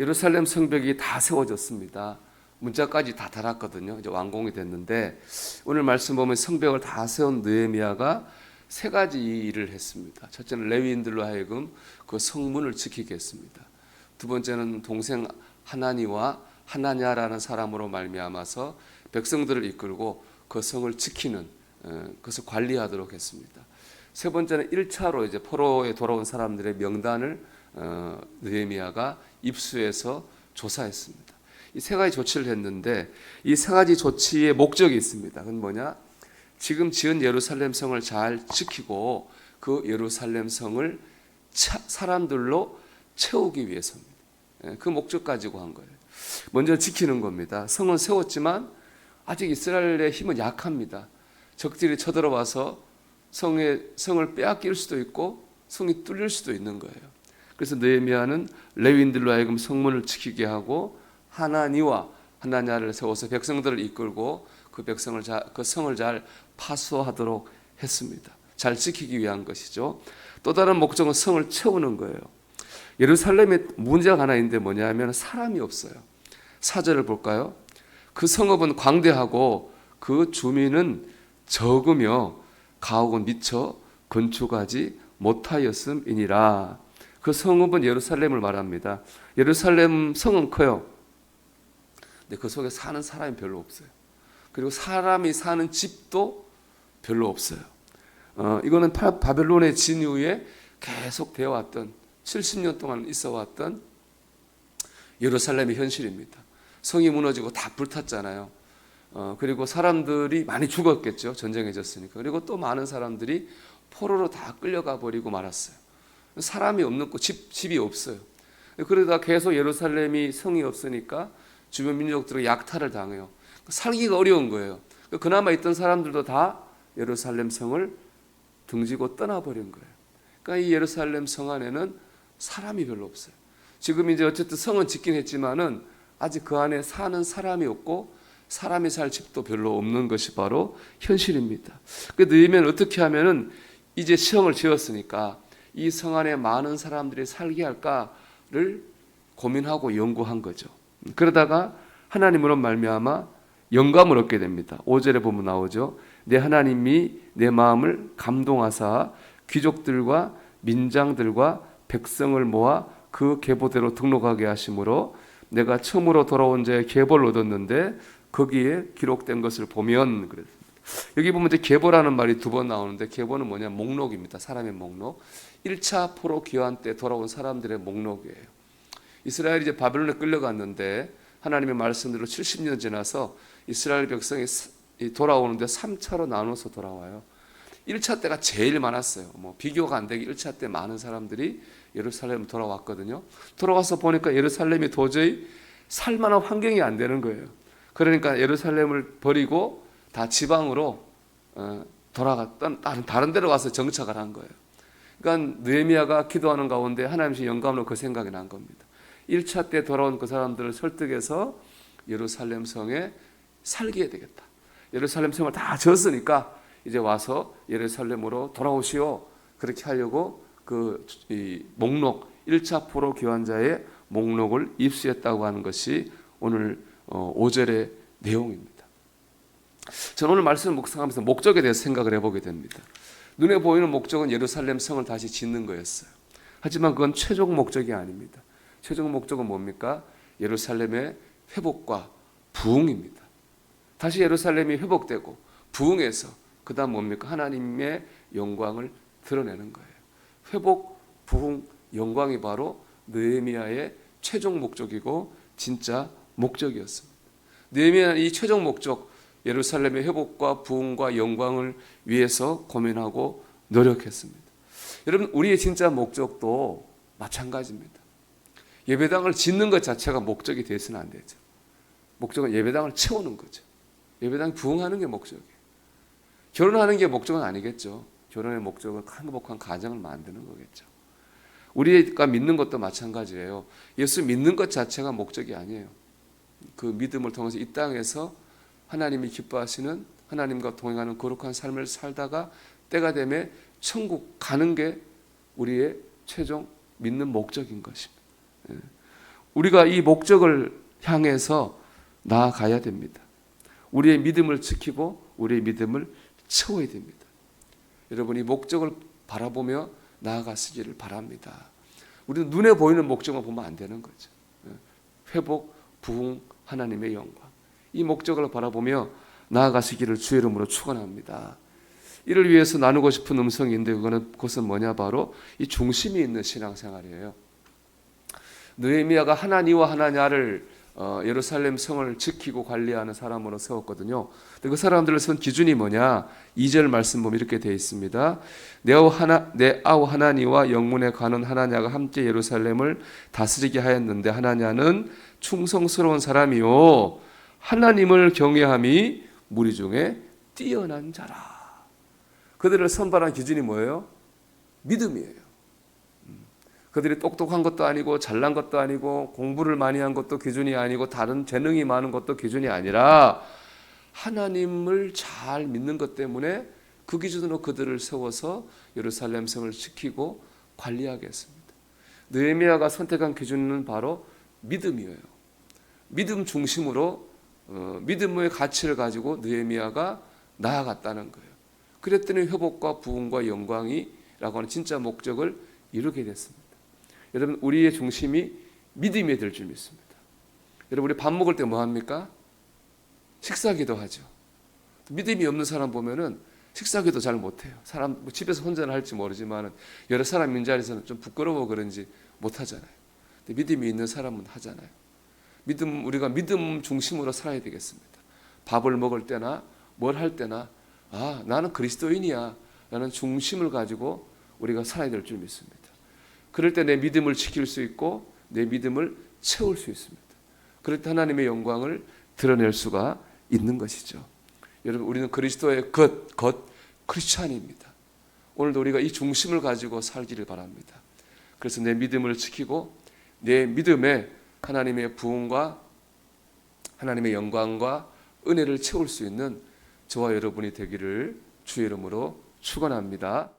예루살렘 성벽이 다 세워졌습니다. 문짝까지 다 달았거든요. 이제 완공이 됐는데 오늘 말씀 보면 성벽을 다 세운 느헤미야가 세 가지 일을 했습니다. 첫째는 레위인들로 하여금 그 성문을 지키게 했습니다. 두 번째는 동생 하나니와 하나냐라는 사람으로 말미암아서 백성들을 이끌고 그 성을 지키는 그것을 관리하도록 했습니다. 세 번째는 1차로 이제 포로에 돌아온 사람들의 명단을 느헤미야가 입수해서 조사했습니다. 이 세 가지 조치를 했는데 이 세 가지 조치의 목적이 있습니다. 그건 뭐냐? 지금 지은 예루살렘 성을 잘 지키고 그 예루살렘 성을 사람들로 채우기 위해서입니다. 그 목적 가지고 한 거예요. 먼저 지키는 겁니다. 성은 세웠지만 아직 이스라엘의 힘은 약합니다. 적들이 쳐들어와서 성을 빼앗길 수도 있고 성이 뚫릴 수도 있는 거예요. 그래서 느헤미야는 레위인들로 하여금 성문을 지키게 하고 하나니와 하나냐를 세워서 백성들을 이끌고 그 성을 잘 파수하도록 했습니다. 잘 지키기 위한 것이죠. 또 다른 목적은 성을 채우는 거예요. 예루살렘에 문제가 하나 있는데 뭐냐면 사람이 없어요. 4절을 볼까요? 그 성읍은 광대하고 그 주민은 적으며 가옥은 미처 건축하지 못하였음이니라. 그 성읍은 예루살렘을 말합니다. 예루살렘 성은 커요. 근데 그 속에 사는 사람이 별로 없어요. 그리고 사람이 사는 집도 별로 없어요. 이거는 바벨론의 진이후에 계속 되어 왔던 70년 동안 있어 왔던 예루살렘의 현실입니다. 성이 무너지고 다 불탔잖아요. 그리고 사람들이 많이 죽었겠죠. 전쟁에 졌으니까. 그리고 또 많은 사람들이 포로로 다 끌려가 버리고 말았어요. 사람이 없는 곳, 집이 없어요. 그러다 계속 예루살렘이 성이 없으니까 주변 민족들이 약탈을 당해요. 살기가 어려운 거예요. 그나마 있던 사람들도 다 예루살렘 성을 등지고 떠나버린 거예요. 그러니까 이 예루살렘 성 안에는 사람이 별로 없어요. 지금 이제 어쨌든 성은 짓긴 했지만은 아직 그 안에 사는 사람이 없고 사람이 살 집도 별로 없는 것이 바로 현실입니다. 그 느헤미야는 어떻게 하면은 이제 성을 지었으니까 이 성 안에 많은 사람들이 살게 할까를 고민하고 연구한 거죠. 그러다가 하나님으로 말미암아 영감을 얻게 됩니다. 5절에 보면 나오죠. 내 하나님이 내 마음을 감동하사 귀족들과 민장들과 백성을 모아 그 계보대로 등록하게 하심으로 내가 처음으로 돌아온 자의 계보를 얻었는데 거기에 기록된 것을 보면 그랬습니다. 여기 보면 이제 계보라는 말이 두 번 나오는데 계보는 뭐냐? 목록입니다. 사람의 목록. 1차 포로 귀환 때 돌아온 사람들의 목록이에요. 이스라엘이 이제 바벨론에 끌려갔는데 하나님의 말씀대로 70년 지나서 이스라엘 백성이 돌아오는데 3차로 나눠서 돌아와요. 1차 때가 제일 많았어요. 비교가 안 되게 1차 때 많은 사람들이 예루살렘 돌아왔거든요. 돌아와서 보니까 예루살렘이 도저히 살만한 환경이 안 되는 거예요. 그러니까 예루살렘을 버리고 다 지방으로 돌아갔던 다른 데로 가서 정착을 한 거예요. 그러니까 느헤미야가 기도하는 가운데 하나님의 영감으로 그 생각이 난 겁니다. 1차 때 돌아온 그 사람들을 설득해서 예루살렘 성에 살게 되겠다. 예루살렘 성을 다 지었으니까 이제 와서 예루살렘으로 돌아오시오. 그렇게 하려고 이 목록 1차 포로 귀환자의 목록을 입수했다고 하는 것이 오늘 5절의 내용입니다. 저는 오늘 말씀을 묵상하면서 목적에 대해서 생각을 해보게 됩니다. 눈에 보이는 목적은 예루살렘 성을 다시 짓는 거였어요. 하지만 그건 최종 목적이 아닙니다. 최종 목적은 뭡니까? 예루살렘의 회복과 부흥입니다. 다시 예루살렘이 회복되고 부흥해서 그 다음 뭡니까? 하나님의 영광을 드러내는 거예요. 회복, 부흥, 영광이 바로 느헤미야의 최종 목적이고 진짜 목적이었습니다. 느헤미야는 이 최종 목적, 예루살렘의 회복과 부흥과 영광을 위해서 고민하고 노력했습니다. 여러분, 우리의 진짜 목적도 마찬가지입니다. 예배당을 짓는 것 자체가 목적이 되어서는 안 되죠. 목적은 예배당을 채우는 거죠. 예배당이 부흥하는 게 목적이에요. 결혼하는 게 목적은 아니겠죠. 결혼의 목적은 행복한 가정을 만드는 거겠죠. 우리가 믿는 것도 마찬가지예요. 예수 믿는 것 자체가 목적이 아니에요. 그 믿음을 통해서 이 땅에서 하나님이 기뻐하시는 하나님과 동행하는 거룩한 삶을 살다가 때가 되면 천국 가는 게 우리의 최종 믿는 목적인 것입니다. 우리가 이 목적을 향해서 나아가야 됩니다. 우리의 믿음을 지키고 우리의 믿음을 채워야 됩니다. 여러분, 이 목적을 바라보며 나아가시기를 바랍니다. 우리는 눈에 보이는 목적만 보면 안 되는 거죠. 회복, 부흥, 하나님의 영광. 이 목적을 바라보며 나아가시기를 주의 이름으로 축원합니다. 이를 위해서 나누고 싶은 음성인데 그것은 뭐냐? 바로 이 중심이 있는 신앙생활이에요. 느헤미야가 하나니와 하나냐를 예루살렘 성을 지키고 관리하는 사람으로 세웠거든요. 근데 그 사람들을 선 기준이 뭐냐? 2절 말씀 보면 이렇게 되어 있습니다. 내 아우 하나니와 영문에 가는 하나냐가 함께 예루살렘을 다스리게 하였는데 하나냐는 충성스러운 사람이요 하나님을 경외함이 무리 중에 뛰어난 자라. 그들을 선발한 기준이 뭐예요? 믿음이에요. 그들이 똑똑한 것도 아니고 잘난 것도 아니고 공부를 많이 한 것도 기준이 아니고 다른 재능이 많은 것도 기준이 아니라 하나님을 잘 믿는 것 때문에 그 기준으로 그들을 세워서 예루살렘 성을 지키고 관리하게 했습니다. 느헤미야가 선택한 기준은 바로 믿음이에요. 믿음 중심으로 믿음의 가치를 가지고 느헤미야가 나아갔다는 거예요. 그랬더니 회복과 부흥과 영광이라고 하는 진짜 목적을 이루게 됐습니다. 여러분, 우리의 중심이 믿음이 될 줄 믿습니다. 여러분, 우리 밥 먹을 때 뭐 합니까? 식사기도 하죠. 믿음이 없는 사람 보면은 식사기도 잘 못해요. 사람 집에서 혼자는 할지 모르지만 여러 사람 있는 자리에서는 좀 부끄러워 그런지 못하잖아요. 근데 믿음이 있는 사람은 하잖아요. 우리가 믿음 중심으로 살아야 되겠습니다. 밥을 먹을 때나 뭘 할 때나 나는 그리스도인이야 라는 중심을 가지고 우리가 살아야 될 줄 믿습니다. 그럴 때 내 믿음을 지킬 수 있고 내 믿음을 채울 수 있습니다. 그럴 때 하나님의 영광을 드러낼 수가 있는 것이죠. 여러분, 우리는 그리스도의 겉 크리스찬입니다. 오늘도 우리가 이 중심을 가지고 살기를 바랍니다. 그래서 내 믿음을 지키고 내 믿음에 하나님의 부흥과 하나님의 영광과 은혜를 채울 수 있는 저와 여러분이 되기를 주의 이름으로 축원합니다.